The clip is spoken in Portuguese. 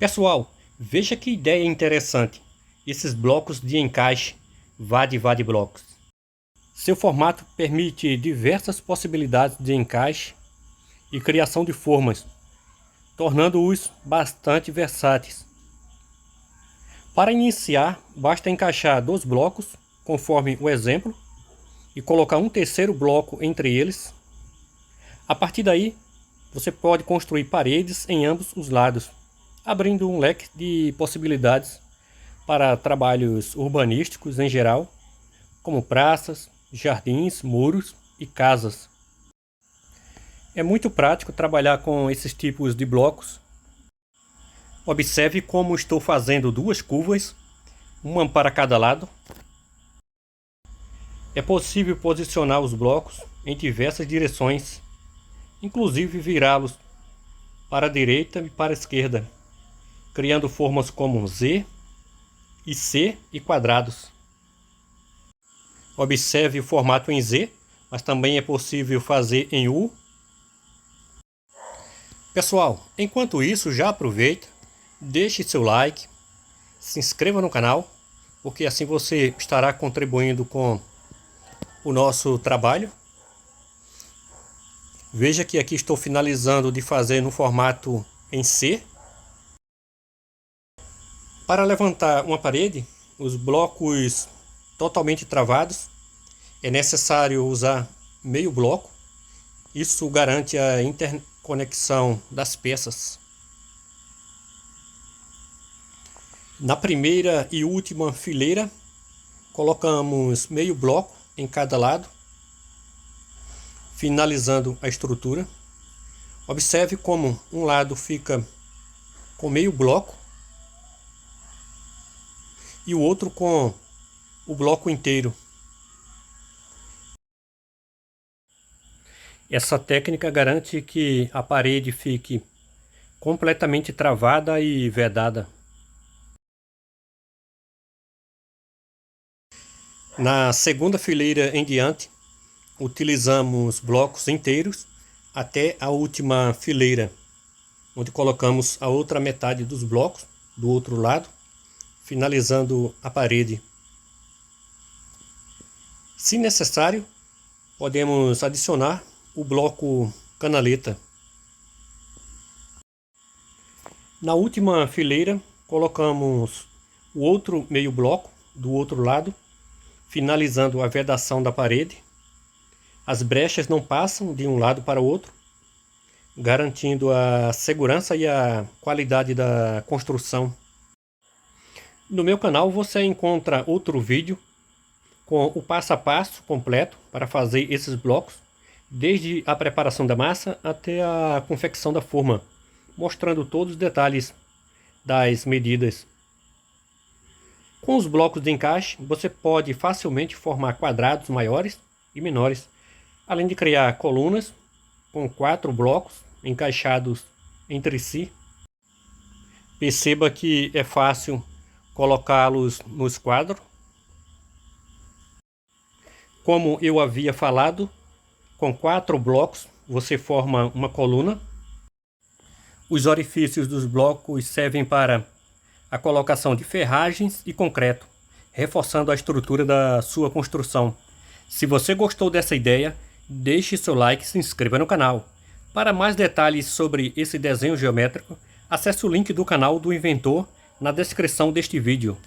Pessoal, veja que ideia interessante, esses blocos de encaixe Vad Blocks. Seu formato permite diversas possibilidades de encaixe e criação de formas, tornando-os bastante versáteis. Para iniciar, basta encaixar 2 blocos, conforme o exemplo, e colocar um terceiro bloco entre eles. A partir daí, você pode construir paredes em ambos os lados, abrindo um leque de possibilidades para trabalhos urbanísticos em geral, como praças, jardins, muros e casas. É muito prático trabalhar com esses tipos de blocos. Observe como estou fazendo 2 curvas, uma para cada lado. É possível posicionar os blocos em diversas direções, inclusive virá-los para a direita e para a esquerda, criando formas como Z e C e quadrados. Observe o formato em Z, mas também é possível fazer em U. Pessoal, enquanto isso, já aproveita, deixe seu like, se inscreva no canal, porque assim você estará contribuindo com o nosso trabalho. Veja que aqui estou finalizando de fazer no formato em C. Para levantar uma parede, os blocos totalmente travados, é necessário usar meio bloco. Isso garante a interconexão das peças. Na primeira e última fileira, colocamos meio bloco em cada lado, finalizando a estrutura. Observe como um lado fica com meio bloco e o outro com o bloco inteiro. Essa técnica garante que a parede fique completamente travada e vedada. Na segunda fileira em diante, utilizamos blocos inteiros até a última fileira, onde colocamos a outra metade dos blocos do outro lado, finalizando a parede. Se necessário, podemos adicionar o bloco canaleta. Na última fileira, colocamos o outro meio bloco do outro lado, finalizando a vedação da parede. As brechas não passam de um lado para o outro, garantindo a segurança e a qualidade da construção. No meu canal você encontra outro vídeo com o passo a passo completo para fazer esses blocos, desde a preparação da massa até a confecção da forma, mostrando todos os detalhes das medidas. Com os blocos de encaixe, você pode facilmente formar quadrados maiores e menores, além de criar colunas com 4 blocos encaixados entre si. Perceba que é fácil colocá-los no esquadro. Como eu havia falado, com 4 blocos você forma uma coluna. Os orifícios dos blocos servem para a colocação de ferragens e concreto, reforçando a estrutura da sua construção. Se você gostou dessa ideia, deixe seu like e se inscreva no canal. Para mais detalhes sobre esse desenho geométrico, acesse o link do canal do inventor na descrição deste vídeo.